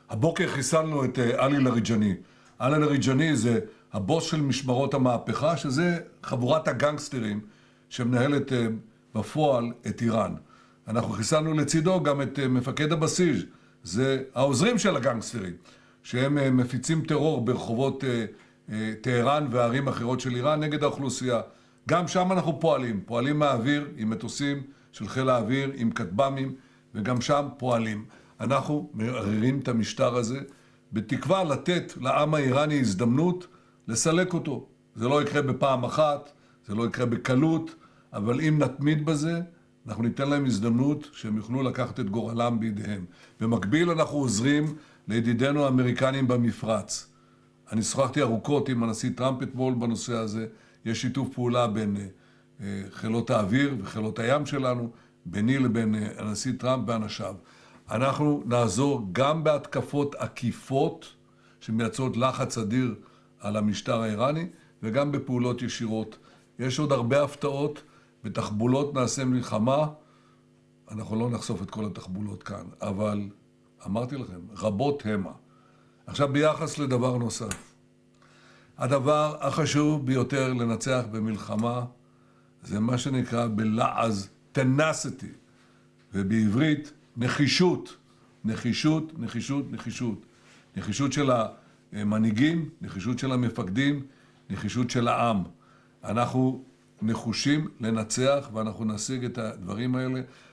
הבוקר חיסלנו את עלי לריג'אני. עלי לריג'אני זה הבוס של משמרות המהפכה, שזה חבורת הגנגסטרים שמנהלת בפועל את איראן. אנחנו חיסלנו לצידו גם את מפקד הבסיס, זה העוזרים של הגנגסטרים, שהם מפיצים טרור ברחובות טהרן וערים אחרות של איראן נגד האוכלוסייה. גם שם אנחנו פועלים מהאוויר עם מטוסים של חיל האוויר, עם כטב"מים, וגם שם פועלים. אנחנו מערערים את המשטר הזה, בתקווה לתת לעם האיראני הזדמנות לסלק אותו. זה לא יקרה בפעם אחת, זה לא יקרה בקלות, אבל אם נתמיד בזה, אנחנו ניתן להם הזדמנות שהם יוכלו לקחת את גורלם בידיהם. במקביל אנחנו עוזרים לידידינו האמריקנים במפרץ. אני שוחחתי ארוכות עם הנשיא טראמפ אתמול בנושא הזה. יש שיתוף פעולה בין חילות האוויר וחילות הים שלנו, ביני לבין הנשיא טראמפ ואנשיו. אנחנו נעזור גם בהתקפות עקיפות שמייצרות לחץ אדיר על המשטר האיראני, וגם בפעולות ישירות. יש עוד הרבה הפתעות, בתחבולות נעשה מלחמה, אנחנו לא נחשוף את כל התחבולות כאן, אבל אמרתי לכם, רבות המה. עכשיו ביחס לדבר נוסף. הדבר החשוב ביותר לנצח במלחמה זה מה שנקרא בלעז tenacity, ובעברית נחישות. נחישות, נחישות, נחישות. נחישות של המנהיגים, נחישות של המפקדים, נחישות של העם. אנחנו נחושים לנצח ואנחנו נשיג את הדברים האלה.